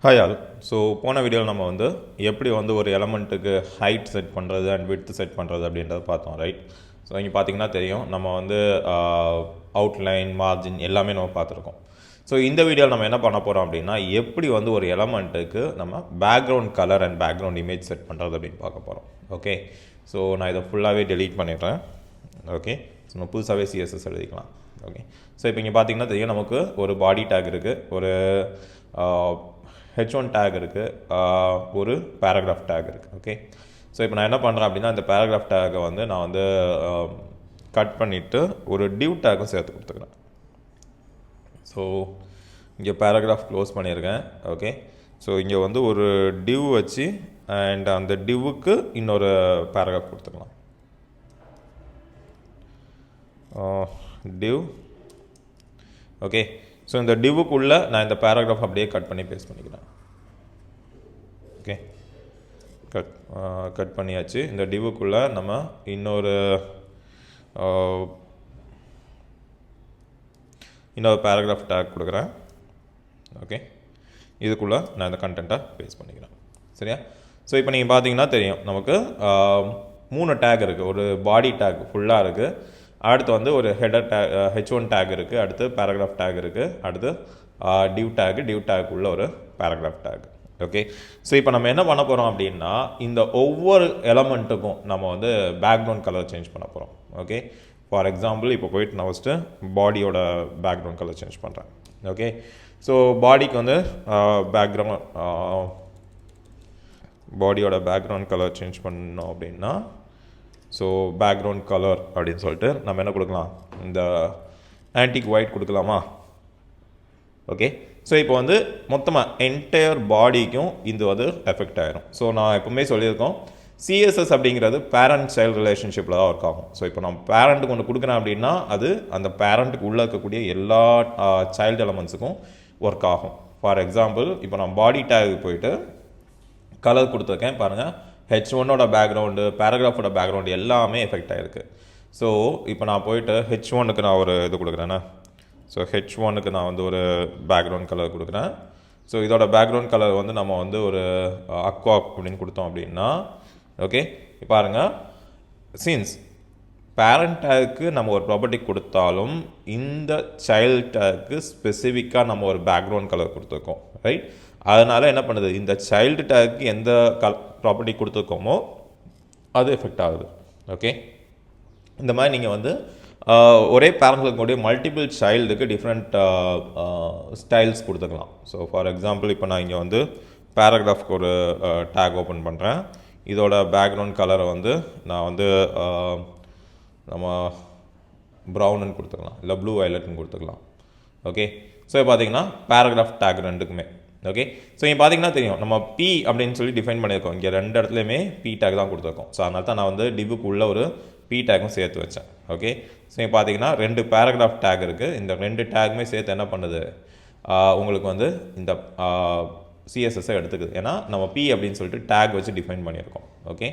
Hi all. So போன வீடியோவில் நம்ம வந்து எப்படி வந்து ஒரு எலமெண்ட்டுக்கு ஹைட் செட் பண்ணுறது அண்ட் விட்த் செட் பண்ணுறது அப்படின்றத பார்த்தோம், ரைட்? ஸோ இங்கே பார்த்தீங்கன்னா தெரியும், நம்ம வந்து அவுட்லைன், மார்ஜின் எல்லாமே நம்ம பார்த்துருக்கோம். ஸோ இந்த வீடியோவில் நம்ம என்ன பண்ண போகிறோம் அப்படின்னா, எப்படி வந்து ஒரு எலமெண்ட்டுக்கு நம்ம background colour and background image set பண்ணுறது அப்படின்னு பார்க்க போகிறோம். ஓகே, ஸோ நான் இதை ஃபுல்லாகவே டெலீட் பண்ணிடுறேன். ஓகே, ஸோ நம்ம புதுசாகவே சிஎஸ்எஸ் எழுதிக்கலாம். ஓகே, ஸோ இப்போ இங்கே பார்த்தீங்கன்னா தெரியும், நமக்கு ஒரு பாடி டேக் இருக்குது, ஒரு H1 டேக் இருக்குது, ஒரு பேராகிராஃப் டேக் இருக்குது. ஓகே, ஸோ இப்போ நான் என்ன பண்ணுறேன் அப்படின்னா, இந்த பேராகிராஃப் டேக்கை வந்து நான் வந்து கட் பண்ணிவிட்டு ஒரு டிவ் டேக்கும் சேர்த்து கொடுத்துக்கிறேன். ஸோ இங்கே பேராகிராஃப் க்ளோஸ் பண்ணியிருக்கேன். ஓகே, ஸோ இங்கே வந்து ஒரு டிவ் வச்சு அண்ட் அந்த டிவ்வுக்கு இன்னொரு பேராகிராஃப் கொடுத்துக்கலாம். டிவ். ஓகே, ஸோ இந்த டிவுக்குள்ளே நான் இந்த பேராகிராஃப் அப்படியே கட் பண்ணி பேஸ்ட் பண்ணிக்கிறேன். ஓகே, கட் பண்ணியாச்சு. இந்த டிவுக்குள்ளே நம்ம இன்னொரு பேராகிராஃப் டேக் கொடுக்குறேன். ஓகே, இதுக்குள்ளே நான் இந்த கண்டென்ட்டை பேஸ்ட் பண்ணிக்கிறேன். சரியா? ஸோ இப்போ நீங்கள் பார்த்தீங்கன்னா தெரியும், நமக்கு 3 டேக் இருக்குது. ஒரு பாடி டேக் ஃபுல்லாக இருக்குது, அடுத்து வந்து ஒரு ஹெடர் டேக் H1 டேக் இருக்குது, அடுத்து பேராகிராஃப் டேக் இருக்குது, அடுத்து டிவ் டேக் உள்ள ஒரு பேராகிராஃப் டேக். ஓகே, ஸோ இப்போ நம்ம என்ன பண்ண போகிறோம் அப்படின்னா, இந்த ஒவ்வொரு எலமெண்ட்டுக்கும் நம்ம வந்து பேக்ரவுண்ட் கலர் சேஞ்ச் பண்ண போகிறோம். ஓகே, ஃபார் எக்ஸாம்பிள் இப்போ போயிட்டு நான் ஃபஸ்ட்டு பாடியோட பேக்ரவுண்ட் கலர் சேஞ்ச் பண்ணுறேன். ஓகே, ஸோ பாடிக்கு வந்து பாடியோட பேக்ரவுண்ட் கலர் சேஞ்ச் பண்ணோம் அப்படின்னா, ஸோ பேக்ரவுண்ட் கலர் அப்படின்னு சொல்லிட்டு நம்ம என்ன கொடுக்கலாம், இந்த ஆன்டிக் ஒயிட் கொடுக்கலாமா? ஓகே, ஸோ இப்போ வந்து மொத்தமாக என்டையர் பாடிக்கும் இது வந்து எஃபெக்ட் ஆகிரும். ஸோ நான் எப்பவுமே சொல்லியிருக்கோம், சிஎஸ்எஸ் அப்படிங்கிறது பேரண்ட் சைல்டு ரிலேஷன்ஷிப்பில் தான் ஒர்க் ஆகும். ஸோ இப்போ நம்ம பேரண்ட்டுக்கு ஒன்று கொடுக்குறேன் அப்படின்னா, அது அந்த பேரண்ட்டுக்கு உள்ளே இருக்கக்கூடிய எல்லா சைல்டு எலமெண்ட்ஸுக்கும் ஒர்க் ஆகும். ஃபார் எக்ஸாம்பிள் இப்போ நான் பாடி டேக்கு போயிட்டு கலர் கொடுத்துருக்கேன் பாருங்கள், H1ஓட பேக்ரவுண்டு, பேராகிராஃபோட பேக்ரவுண்டு எல்லாமே எஃபெக்ட் ஆகிருக்கு. ஸோ இப்போ நான் போயிட்டு H1க்கு நான் ஒரு இது கொடுக்குறேன்னா, ஸோ H1க்கு நான் வந்து ஒரு பேக்ரவுண்ட் கலர் கொடுக்குறேன். ஸோ இதோட பேக்ரவுண்ட் கலர் வந்து நம்ம வந்து ஒரு அக்வா அப்படின்னு கொடுத்தோம் அப்படின்னா, ஓகே பாருங்கள், சின்ஸ் பேரண்ட் டேக்கு நம்ம ஒரு ப்ராப்பர்ட்டி கொடுத்தாலும் இந்த சைல்டு டேக்கு ஸ்பெசிஃபிக்காக நம்ம ஒரு பேக்ரவுண்ட் கலர் கொடுத்துருக்கோம், ரைட்? அதனால் என்ன பண்ணுது, இந்த சைல்டு டேக்கு எந்த ப்ராப்பர்ட்டி கொடுத்துருக்கோமோ அது எஃபெக்ட் ஆகுது. ஓகே, இந்த மாதிரி நீங்கள் வந்து ஒரே பேரண்ட்களுக்கு கூடிய மல்டிபிள் சைல்டுக்கு டிஃப்ரெண்ட் ஸ்டைல்ஸ் கொடுத்துக்கலாம். ஸோ ஃபார் எக்ஸாம்பிள் இப்போ நான் இங்கே வந்து பேராகிராஃப்க்கு ஒரு டேக் ஓப்பன் பண்ணுறேன். இதோட பேக்ரவுண்ட் கலரை வந்து நான் வந்து நம்ம ப்ரௌனுன்னு கொடுத்துக்கலாம், இல்லை ப்ளூ வயலட்னு கொடுத்துக்கலாம். ஓகே, ஸோ பார்த்தீங்கன்னா பேராகிராஃப் டேக் ரெண்டுக்குமே. ஓகே, ஸோ இங்கே பார்த்தீங்கன்னா தெரியும், நம்ம பி அப்படின்னு சொல்லி டிஃபைன் பண்ணியிருக்கோம். இங்கே ரெண்டு இடத்துலையுமே பி டேக் தான் கொடுத்துருக்கோம். ஸோ அதனால தான் நான் வந்து டிவுக்குள்ளே ஒரு பி டேக்கும் சேர்த்து வச்சேன். ஓகே, ஸோ இங்கே பார்த்தீங்கன்னா 2 பேராகிராஃப் டேக் இருக்குது. இந்த 2 டேக்குமே சேர்த்து என்ன பண்ணுது, உங்களுக்கு வந்து இந்த சிஎஸ்எஸ்ஸை எடுத்துக்குது. ஏன்னா நம்ம பி அப்படின்னு சொல்லிட்டு டேக் வச்சு டிஃபைன் பண்ணியிருக்கோம். ஓகே,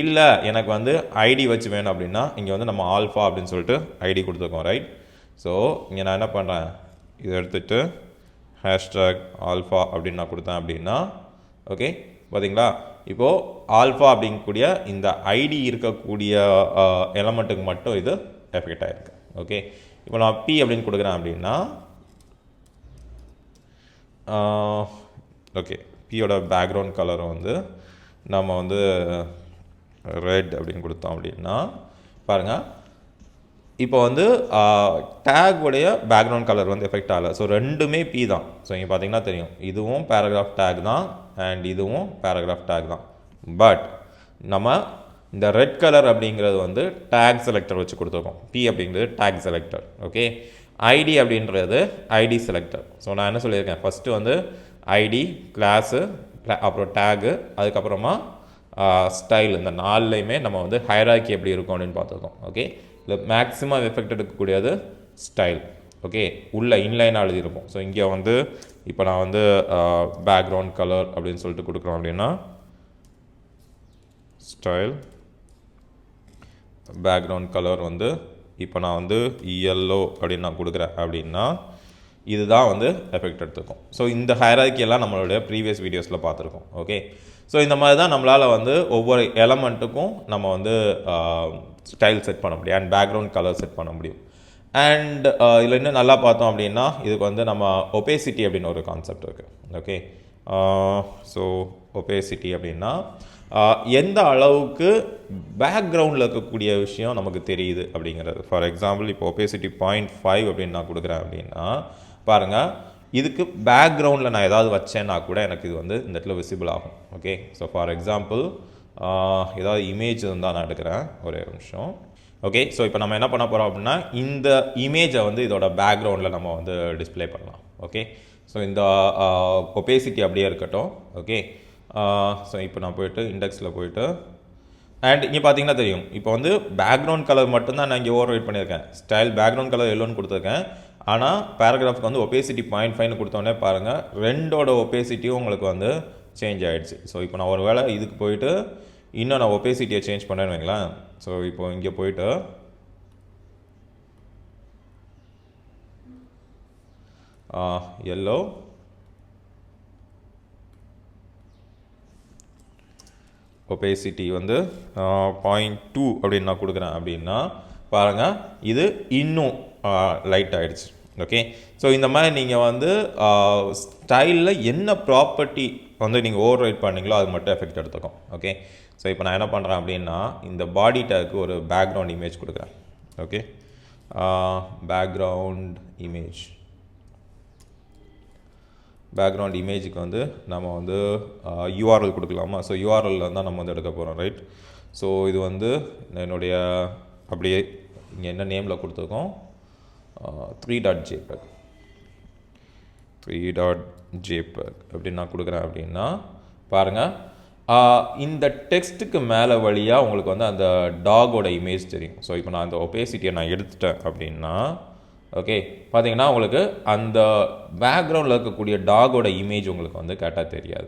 இல்லை எனக்கு வந்து ஐடி வச்சு வேணும் அப்படின்னா, இங்கே வந்து நம்ம ஆல்ஃபா அப்படின்னு சொல்லிட்டு ஐடி கொடுத்துருக்கோம், ரைட்? ஸோ இங்கே நான் என்ன பண்ணுறேன், இதை எடுத்துகிட்டு ஹேஷ்டாக் ஆல்ஃபா அப்படின்னு நான் கொடுத்தேன் அப்படின்னா, ஓகே பார்த்தீங்களா, இப்போது ஆல்ஃபா அப்படிங்கக்கூடிய இந்த ஐடி இருக்கக்கூடிய எலமெண்ட்டுக்கு மட்டும் இது எஃபெக்ட் ஆகிருக்கு. ஓகே, இப்போ நான் பி அப்படின்னு கொடுக்குறேன் அப்படின்னா, ஓகே பியோட பேக்ரவுண்ட் கலரை வந்து நம்ம வந்து ரெட் அப்படின்னு கொடுத்தோம் அப்படின்னா, பாருங்கள் இப்போ வந்து டேக்குடைய பேக்ரவுண்ட் கலர் வந்து எஃபெக்ட் ஆகலை. ஸோ ரெண்டுமே பி தான். ஸோ இங்கே பார்த்தீங்கன்னா தெரியும், இதுவும் பேராகிராஃப் டேக் தான் அண்ட் இதுவும் பேராகிராஃப் டேக் தான். பட் நம்ம இந்த ரெட் கலர் அப்படிங்கிறது வந்து டேக் செலக்டர் வச்சு கொடுத்துருக்கோம். பி அப்படிங்கிறது டேக் செலக்டர். ஓகே, ஐடி அப்படின்றது ஐடி செலக்டர். ஸோ நான் என்ன சொல்லியிருக்கேன், ஃபஸ்ட்டு வந்து ஐடி, கிளாஸு, அப்புறம் டேகு, அதுக்கப்புறமா ஸ்டைல், இந்த 4லையுமே நம்ம வந்து ஹைரார்கி எப்படி இருக்கும் அப்படின்னு பார்த்துருக்கோம். ஓகே, இல்லை மேக்ஸிமம் எஃபெக்ட் எடுக்கக்கூடியது ஸ்டைல். ஓகே, உள்ள இன்லைனாக எழுதியிருப்போம். ஸோ இங்கே வந்து இப்போ நான் வந்து பேக்ரவுண்ட் கலர் அப்படின்னு சொல்லிட்டு கொடுக்குறோம் அப்படின்னா, ஸ்டைல் பேக்ரவுண்ட் கலர் வந்து இப்போ நான் வந்து yellow அப்படின்னு நான் கொடுக்குறேன் அப்படின்னா, இதுதான் வந்து எஃபெக்ட் எடுத்துக்கும். ஸோ இந்த ஹையரார்கி எல்லாம் நம்மளுடைய ப்ரீவியஸ் வீடியோஸில் பார்த்துருக்கோம். ஓகே, ஸோ இந்த மாதிரி தான் நம்மளால் வந்து ஒவ்வொரு எலமெண்ட்டுக்கும் நம்ம வந்து ஸ்டைல் செட் பண்ண முடியும் அண்ட் பேக்ரவுண்ட் கலர் செட் பண்ண முடியும். அண்ட் இதில் இன்னும் நல்லா பார்த்தோம் அப்படின்னா இதுக்கு வந்து நம்ம ஒபேசிட்டி அப்படின்னு ஒரு கான்செப்ட் இருக்குது. ஓகே, ஸோ ஒபேசிட்டி அப்படின்னா எந்த அளவுக்கு பேக்ரவுண்டில் இருக்கக்கூடிய விஷயம் நமக்கு தெரியுது அப்படிங்கிறது. ஃபார் எக்ஸாம்பிள் இப்போ ஒபேசிட்டி 0.5 அப்படின்னு நான் கொடுக்குறேன் அப்படின்னா பாருங்கள், இதுக்கு பேக்ரவுண்டில் நான் ஏதாவது வச்சேன்னா கூட எனக்கு இது வந்து இந்த இடத்துல விசிபிள் ஆகும். ஓகே, ஸோ ஃபார் எக்ஸாம்பிள் ஏதாவது இமேஜ் இருந்தால் நான் எடுக்கிறேன், ஒரே நிமிஷம். ஓகே, ஸோ இப்போ நம்ம என்ன பண்ண போகிறோம் அப்படின்னா இந்த இமேஜை வந்து இதோட பேக்ரவுண்டில் நம்ம வந்து டிஸ்பிளே பண்ணலாம். ஓகே, ஸோ இந்த ஒபேசிட்டி அப்படியே இருக்கட்டும். ஓகே, ஸோ இப்போ நான் போய்ட்டு இண்டெக்ஸில் போய்ட்டு அண்ட் இங்கே பார்த்தீங்கன்னா தெரியும், இப்போ வந்து பேக்ரவுண்ட் கலர் மட்டும்தான் நான் இங்கே ஓவர் ரைட் பண்ணியிருக்கேன். ஸ்டைல் பேக்ரவுண்ட் கலர் எல்லோன்னு கொடுத்துருக்கேன். ஆனால் பேராகிராஃப்க்கு வந்து ஒபேசிட்டி 0.5 கொடுத்தோடனே பாருங்கள் ரெண்டோட ஒபேசிட்டியும் உங்களுக்கு வந்து சேஞ்ச் ஆகிடுச்சு. ஸோ இப்போ நான் ஒரு வேளை இதுக்கு போயிட்டு இன்னும் நான் ஒபேசிட்டியை சேஞ்ச் பண்ணேன்னு வைங்களேன். ஸோ இப்போ இங்கே போயிட்டு எல்லோ ஒபேசிட்டி வந்து 0.2 அப்படின்னு நான் கொடுக்குறேன் அப்படின்னா பாருங்கள் இது இன்னும் லைட் ஆகிடுச்சு. ஓகே, ஸோ இந்த மாதிரி நீங்கள் வந்து ஸ்டைலில் என்ன ப்ராப்பர்ட்டி வந்து நீங்கள் ஓவர் ரைட் பண்ணீங்களோ அது மட்டும் எஃபெக்ட் எடுத்துக்கும். ஓகே, ஸோ இப்போ நான் என்ன பண்ணுறேன் அப்படின்னா இந்த பாடி டேக்கு ஒரு பேக்ரவுண்ட் இமேஜ் கொடுக்குறேன். ஓகே, பேக்ரவுண்ட் இமேஜுக்கு வந்து நம்ம வந்து யூஆர்எல் கொடுக்கலாமா? ஸோ யூஆர்எல்ல தான் நம்ம வந்து எடுக்க போகிறோம், ரைட்? ஸோ இது வந்து என்னுடைய அப்படியே இங்கே என்ன நேமில் கொடுத்துருக்கோம், 3.jpg அப்படின்னு நான் கொடுக்குறேன் அப்படின்னா பாருங்கள் இந்த டெக்ஸ்ட்டுக்கு மேலே வழியாக உங்களுக்கு வந்து அந்த டாகோட இமேஜ் தெரியும். ஸோ இப்போ நான் அந்த ஒபேசிட்டியை நான் எடுத்துட்டேன் அப்படின்னா ஓகே பார்த்தீங்கன்னா உங்களுக்கு அந்த பேக்ரவுண்டில் இருக்கக்கூடிய டாகோட இமேஜ் உங்களுக்கு வந்து கேட்டால் தெரியாது.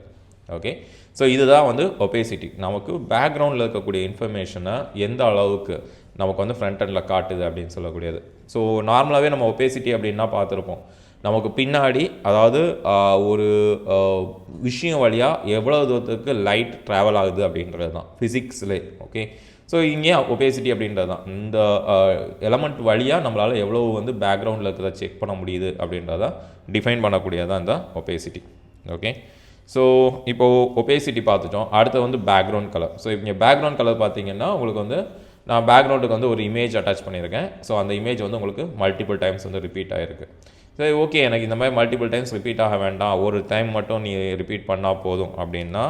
ஓகே, ஸோ இதுதான் வந்து ஒபேசிட்டி. நமக்கு பேக்ரவுண்டில் இருக்கக்கூடிய இன்ஃபர்மேஷனை எந்த அளவுக்கு நமக்கு வந்து ஃப்ரண்ட் எண்டில் காட்டுது அப்படின்னு சொல்லக்கூடியது. ஸோ நார்மலாகவே நம்ம ஒபேசிட்டி அப்படின்னா பார்த்துருப்போம், நமக்கு பின்னாடி அதாவது ஒரு விஷயம் வழியாக எவ்வளோ தூரத்துக்கு லைட் ட்ராவல் ஆகுது அப்படின்றது தான் ஃபிசிக்ஸ்லே. ஓகே, ஸோ இங்கே ஒபேசிட்டி அப்படின்றது தான் இந்த எலமெண்ட் வழியாக நம்மளால் எவ்வளோ வந்து பேக்ரவுண்டில் இருக்கிறத செக் பண்ண முடியுது அப்படின்றத டிஃபைன் பண்ணக்கூடியதான் இந்த ஒபேசிட்டி. ஓகே, ஸோ இப்போது ஒபேசிட்டி பார்த்துட்டோம். அடுத்து வந்து பேக்ரவுண்ட் கலர். ஸோ இங்கே பேக்ரவுண்ட் கலர் பார்த்தீங்கன்னா உங்களுக்கு வந்து நான் பேக்ரவுண்டுக்கு வந்து ஒரு இமேஜ் அட்டாச் பண்ணியிருக்கேன். ஸோ அந்த இமேஜ் வந்து உங்களுக்கு மல்டிபிள் டைம்ஸ் வந்து ரிப்பீட் ஆகிருக்கு. சரி, ஓகே, எனக்கு இந்த மாதிரி மல்டிபிள் டைம்ஸ் ரிப்பீட் ஆக வேண்டாம், ஒரு டைம் மட்டும் நீ ரிப்பீட் பண்ணால் போதும் அப்படின்னா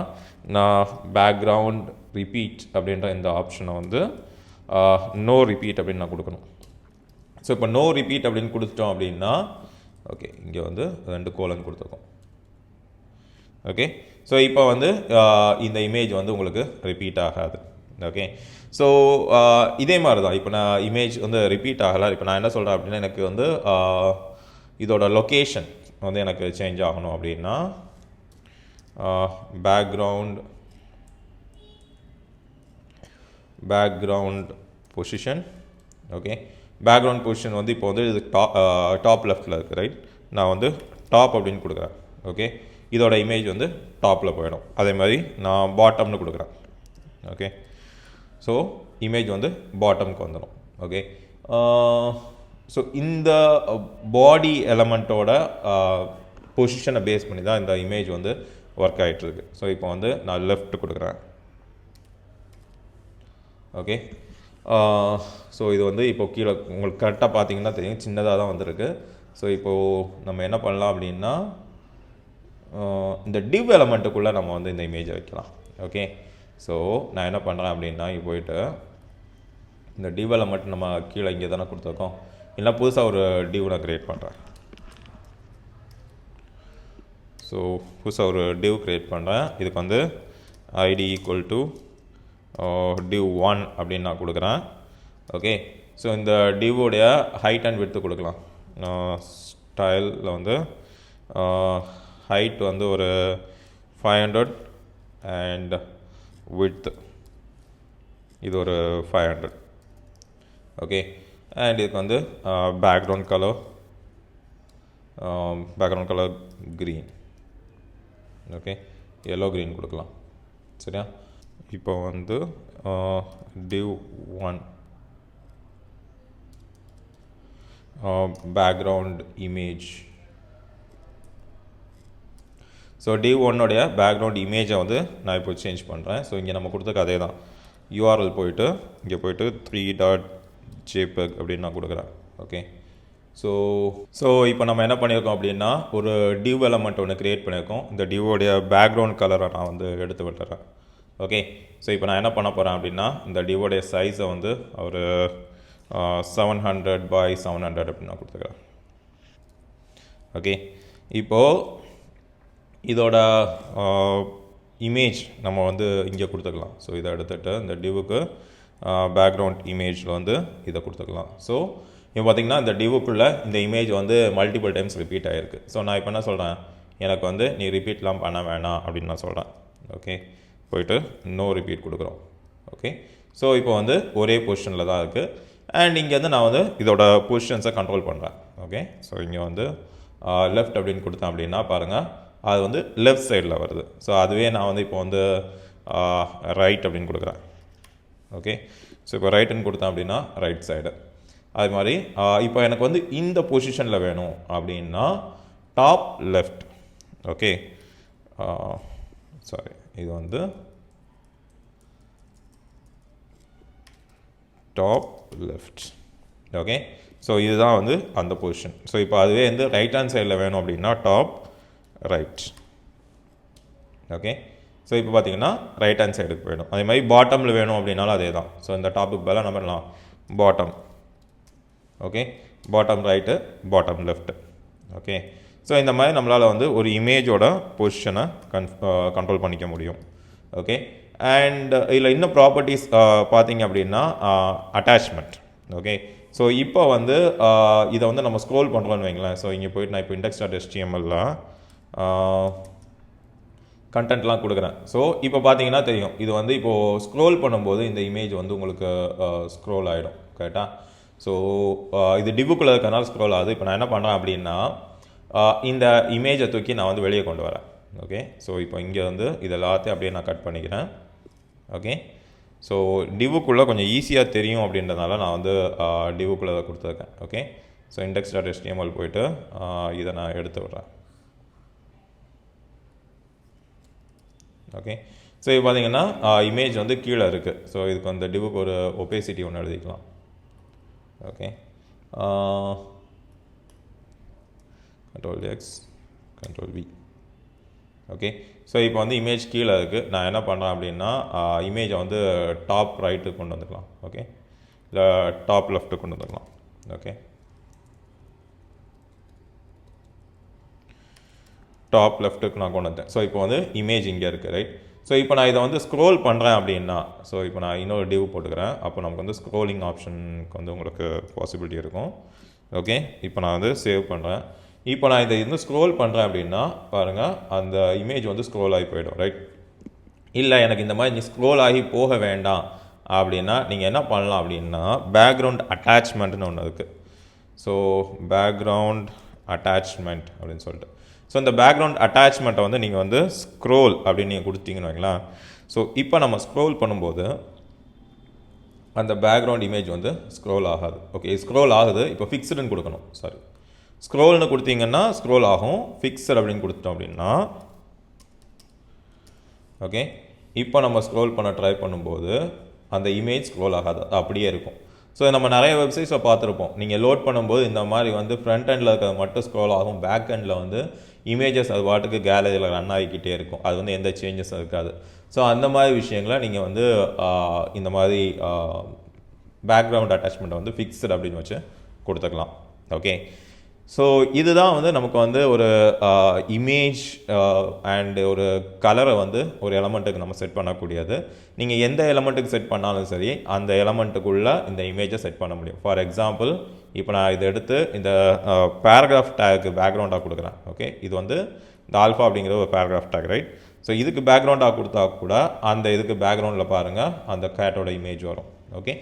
நான் பேக்ரவுண்ட் ரிப்பீட் அப்படின்ற இந்த ஆப்ஷனை வந்து நோ ரிப்பீட் அப்படின்னு நான் கொடுக்கணும். ஸோ இப்போ நோ ரிப்பீட் அப்படின்னு கொடுத்துட்டோம் அப்படின்னா ஓகே இங்கே வந்து 2 கோலன் கொடுத்துருக்கோம். ஓகே, ஸோ இப்போ வந்து இந்த இமேஜ் வந்து உங்களுக்கு ரிப்பீட் ஆகாது. ஓகே, ஸோ இதே மாதிரி தான் இப்போ நான் இமேஜ் வந்து ரிப்பீட் ஆகலை. இப்போ நான் என்ன சொல்கிறேன் அப்படின்னா எனக்கு வந்து இதோட லொக்கேஷன் வந்து எனக்கு சேஞ்ச் ஆகணும் அப்படின்னா background position. Okay, background position வந்து இப்போ வந்து இது டாப் லெஃப்டில் இருக்குது, ரைட்? நான் வந்து டாப் அப்படின்னு கொடுக்குறேன். ஓகே, இதோட இமேஜ் வந்து டாப்பில் போயிடும். அதே மாதிரி நான் பாட்டம்னு கொடுக்குறேன். ஓகே, ஸோ இமேஜ் வந்து பாட்டமுக்கு வந்துடும். ஓகே, ஸோ இந்த பாடி எலமெண்ட்டோட பொசிஷனை பேஸ் பண்ணி தான் இந்த இமேஜ் வந்து ஒர்க் ஆகிட்டுருக்கு. ஸோ இப்போ வந்து நான் லெஃப்ட் கொடுக்குறேன். ஓகே, ஸோ இது வந்து இப்போ கீழே உங்களுக்கு கரெக்டாக பார்த்தீங்கன்னா தெரியும், சின்னதாக தான் வந்திருக்கு. ஸோ இப்போது நம்ம என்ன பண்ணலாம் அப்படின்னா இந்த டிவ் எலமெண்ட்டுக்குள்ளே நம்ம வந்து இந்த இமேஜை வைக்கலாம். ஓகே, ஸோ நான் என்ன பண்ணுறேன் அப்படின்னா இங்கே போயிட்டு இந்த டிவ் எலமெண்ட் நம்ம கீழே இங்கே தானே கொடுத்துருக்கோம், இல்லை புதுசாக ஒரு டிவ் நான் க்ரியேட் பண்ணுறேன். ஸோ புதுசாக ஒரு டிவ் க்ரியேட் பண்ணுறேன். இதுக்கு வந்து ஐடி ஈக்குவல் டு div1 அப்படின்னு நான் கொடுக்குறேன். ஓகே, ஸோ இந்த டிவோடைய ஹைட் அண்ட் விட்த்து கொடுக்கலாம். ஸ்டைலில் வந்து ஹைட் வந்து ஒரு 500 அண்ட் விட்த் இது ஒரு 500. ஓகே, அண்ட் இதுக்கு வந்து background colour background colour green. Okay, yellow green கொடுக்கலாம். சரியா? இப்போ வந்து div 1 background image. So div 1 உடைய பேக்ரவுண்ட் இமேஜை வந்து நான் இப்போ சேஞ்ச் பண்ணுறேன். ஸோ இங்கே நம்ம கொடுத்த அதே தான், URL போயிட்டு இங்கே போயிட்டு 3.jpg அப்படின்னு நான் கொடுக்குறேன். ஓகே, ஸோ இப்போ நம்ம என்ன பண்ணியிருக்கோம் அப்படின்னா, ஒரு div எலமெண்ட் ஒன்று க்ரியேட் பண்ணியிருக்கோம். இந்த டிவோடைய பேக்ரவுண்ட் கலரை நான் வந்து எடுத்து விட்டுறேன். ஓகே, ஸோ இப்போ நான் என்ன பண்ண போகிறேன் அப்படின்னா, இந்த டிவோடைய சைஸை வந்து ஒரு 700 by 700 அப்படின்னு நான் கொடுத்துக்கிறேன். ஓகே, இப்போது இதோட இமேஜ் நம்ம வந்து இங்கே கொடுத்துக்கலாம். ஸோ இதை எடுத்துகிட்டு இந்த டிவுக்கு பேக்ரவுண்ட் இமேஜில் வந்து இதை கொடுத்துக்கலாம். ஸோ இப்போ பார்த்திங்கன்னா இந்த டிவுக்குள்ளே இந்த இமேஜ் வந்து மல்டிபிள் டைம்ஸ் ரிப்பீட் ஆகிருக்கு. ஸோ நான் இப்போ என்ன சொல்கிறேன், எனக்கு வந்து நீ ரிப்பீட்லாம் பண்ண வேணாம் அப்படின்னு நான் சொல்கிறேன். ஓகே, போயிட்டு நோ ரிப்பீட் கொடுக்குறோம். ஓகே, ஸோ இப்போ வந்து ஒரே பொசிஷனில் தான் இருக்குது. அண்ட் இங்கே வந்து நான் வந்து இதோட பொசிஷன்ஸை கண்ட்ரோல் பண்ணுறேன். ஓகே, ஸோ இங்கே வந்து லெஃப்ட் அப்படின்னு கொடுத்தேன் அப்படின்னா பாருங்கள், அது வந்து லெஃப்ட் சைடில் வருது. ஸோ அதுவே நான் வந்து இப்போ வந்து ரைட் அப்படின்னு கொடுக்குறேன். ஓகே, ஸோ இப்போ ரைட்டுன்னு கொடுத்தேன் அப்படின்னா ரைட் சைடு. அது மாதிரி இப்போ எனக்கு வந்து இந்த பொசிஷனில் வேணும் அப்படின்னா டாப் லெஃப்ட். ஓகே, சாரி, இது வந்து டாப் லெஃப்ட். ஓகே, ஸோ இதுதான் வந்து அந்த பொசிஷன். ஸோ இப்போ அதுவே வந்து ரைட் ஹேண்ட் சைடில் வேணும் அப்படின்னா டாப் ரைட். ஓகே, ஸோ இப்போ பார்த்தீங்கன்னா ரைட் ஹேண்ட் சைடுக்கு போயிடும். அதே மாதிரி பாட்டமில் வேணும் அப்படின்னாலும் அதே தான். ஸோ இந்த டாப்புக்கு பதிலாக நம்ம பண்ணலாம் bottom. Okay, bottom right, bottom left. Okay, so இந்த மாதிரி நம்மளால் வந்து ஒரு இமேஜோட பொசிஷனை கண்ட்ரோல் பண்ணிக்க முடியும். ஓகே, அண்ட் இதில் இன்னும் ப்ராப்பர்ட்டிஸ் பார்த்தீங்க அப்படின்னா அட்டாச்மெண்ட். ஓகே, ஸோ இப்போ வந்து இதை வந்து நம்ம ஸ்க்ரோல் பண்ணுறோன்னு வைங்களேன். ஸோ இங்கே போய்ட்டு நான் இப்போ index.html கண்டென்ட்லாம் கொடுக்குறேன். ஸோ இப்போ பார்த்தீங்கன்னா தெரியும், இது வந்து இப்போது ஸ்க்ரோல் பண்ணும்போது இந்த இமேஜ் வந்து உங்களுக்கு ஸ்க்ரோல் ஆகிடும். கரெக்டாக? ஸோ இது டிவுக்குள்ளே இருக்கனால ஸ்க்ரோல் ஆகுது. இப்போ நான் என்ன பண்ணுறேன் அப்படின்னா, இந்த இமேஜை தூக்கி நான் வந்து வெளியே கொண்டு வரேன். ஓகே, ஸோ இப்போ இங்கே வந்து இது எல்லாத்தையும் அப்படியே நான் கட் பண்ணிக்கிறேன். ஓகே, ஸோ டிவுக்குள்ளே கொஞ்சம் ஈஸியாக தெரியும் அப்படின்றதுனால நான் வந்து டிவுக்குள்ளே கொடுத்துருக்கேன். ஓகே, ஸோ index.html போயிட்டு இதை நான் எடுத்து விட்றேன். ஓகே, ஸோ இப்போ பார்த்தீங்கன்னா இமேஜ் வந்து கீழே இருக்குது. ஸோ இதுக்கு அந்த டிவுக்கு ஒரு ஒபேசிட்டி ஒன்று எழுதிக்கலாம். Okay, Ctrl+X Ctrl+V. Okay, so இப்போ வந்து இமேஜ் கீழே இருக்குது. நான் என்ன பண்ணுறேன் அப்படின்னா இமேஜை வந்து டாப் ரைட்டுக்கு கொண்டு வந்துக்கலாம். ஓகே, இல்லை டாப் லெஃப்ட்டுக்கு கொண்டு வந்துக்கலாம். ஓகே, டாப் லெஃப்ட்டுக்கு நான் கொண்டு வந்தேன். ஸோ இப்போ வந்து இமேஜ் இங்கே இருக்குது. ரைட்? ஸோ இப்போ நான் இதை வந்து ஸ்க்ரோல் பண்ணுறேன் அப்படின்னா, ஸோ இப்போ நான் இன்னொரு டிவ் போட்டுக்கிறேன். அப்போ நமக்கு வந்து ஸ்க்ரோலிங் ஆப்ஷனுக்கு வந்து உங்களுக்கு பாசிபிலிட்டி இருக்கும். ஓகே, இப்போ நான் வந்து சேவ் பண்ணுறேன். இப்போ நான் இதை வந்து ஸ்க்ரோல் பண்ணுறேன் அப்படின்னா பாருங்கள், அந்த இமேஜ் வந்து ஸ்க்ரோல் ஆகி போயிடும். ரைட்? இல்லை எனக்கு இந்த மாதிரி ஸ்க்ரோல் ஆகி போக வேண்டாம் அப்படின்னா நீங்கள் என்ன பண்ணலாம் அப்படின்னா, பேக்ரவுண்ட் அட்டாச்மெண்ட்னு ஒன்று இருக்குது. ஸோ பேக்ரவுண்ட் அட்டாச்மெண்ட் அப்படின்னு சொல்லிட்டு, ஸோ இந்த பேக்ரவுண்ட் அட்டாச்மெண்ட்டை வந்து நீங்கள் வந்து ஸ்க்ரோல் அப்படின்னு நீங்கள் கொடுத்தீங்கன்னு வைங்களேன். ஸோ இப்போ நம்ம ஸ்க்ரோல் பண்ணும்போது அந்த பேக்ரவுண்ட் இமேஜ் வந்து ஸ்க்ரோல் ஆகாது. ஓகே, ஸ்க்ரோல் ஆகுது. இப்போ ஃபிக்ஸ்டுன்னு கொடுக்கணும். சாரி, ஸ்க்ரோல்னு கொடுத்தீங்கன்னா ஸ்க்ரோல் ஆகும். ஃபிக்ஸ்டு அப்படின்னு கொடுத்தோம் அப்படின்னா ஓகே, இப்போ நம்ம ஸ்க்ரோல் பண்ண ட்ரை பண்ணும்போது அந்த இமேஜ் ஸ்க்ரோல் ஆகாது, அது அப்படியே இருக்கும். ஸோ நம்ம நிறைய வெப்சைட்ஸை பார்த்துருப்போம். நீங்கள் லோட் பண்ணும்போது இந்த மாதிரி வந்து ஃப்ரண்ட் எண்டில் இருக்கிறது மட்டும் ஸ்க்ரோல் ஆகும், பேக் எண்டில் வந்து இமேஜஸ் அது பாட்டுக்கு கேலரியில் ரன் ஆகிக்கிட்டே இருக்கும். அது வந்து எந்த சேஞ்சஸும் இருக்காது. ஸோ அந்த மாதிரி விஷயங்களை நீங்கள் வந்து இந்த மாதிரி பேக்ரவுண்ட் அட்டாச்மெண்ட்டை வந்து ஃபிக்ஸ்டு அப்படின்னு வச்சு கொடுத்துக்கலாம். ஓகே, ஸோ இதுதான் வந்து நமக்கு வந்து ஒரு இமேஜ் அண்டு ஒரு கலரை வந்து ஒரு எலமெண்ட்டுக்கு நம்ம செட் பண்ணக்கூடியது. நீங்கள் எந்த எலமெண்ட்டுக்கு செட் பண்ணாலும் சரி, அந்த எலமெண்ட்டுக்குள்ளே இந்த இமேஜை செட் பண்ண முடியும். ஃபார் எக்ஸாம்பிள், இப்போ நான் இதை எடுத்து இந்த பேராகிராஃப் டேக்கு பேக்ரவுண்டாக கொடுக்குறேன். ஓகே, இது வந்து இந்த ஆல்ஃபா அப்படிங்கிற ஒரு பேராகிராஃப் டேக். ரைட்? ஸோ இதுக்கு பேக்ரவுண்டாக கொடுத்தா கூட அந்த இதுக்கு பேக்ரவுண்டில் பாருங்கள் அந்த கேட்டோட இமேஜ் வரும். ஓகே,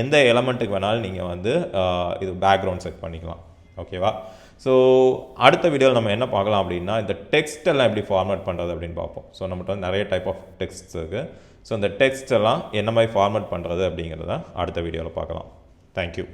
எந்த எலமெண்ட்டுக்கு வேணாலும் நீங்கள் வந்து இது பேக்ரவுண்ட் செட் பண்ணிக்கலாம். ஓகேவா? ஸோ அடுத்த வீடியோவில் நம்ம என்ன பார்க்கலாம் அப்படின்னா இந்த டெக்ஸ்ட் எல்லாம் எப்படி ஃபார்மேட் பண்ணுறது அப்படின்னு பார்ப்போம். ஸோ நம்மகிட்ட வந்து நிறைய டைப் ஆஃப் டெக்ஸ்ட்ஸ் இருக்குது. ஸோ இந்த டெக்ஸ்ட் எல்லாம் என்ன மாதிரி ஃபார்மேட் பண்ணுறது அப்படிங்கிறத அடுத்த வீடியோவில் பார்க்கலாம். தேங்க்யூ.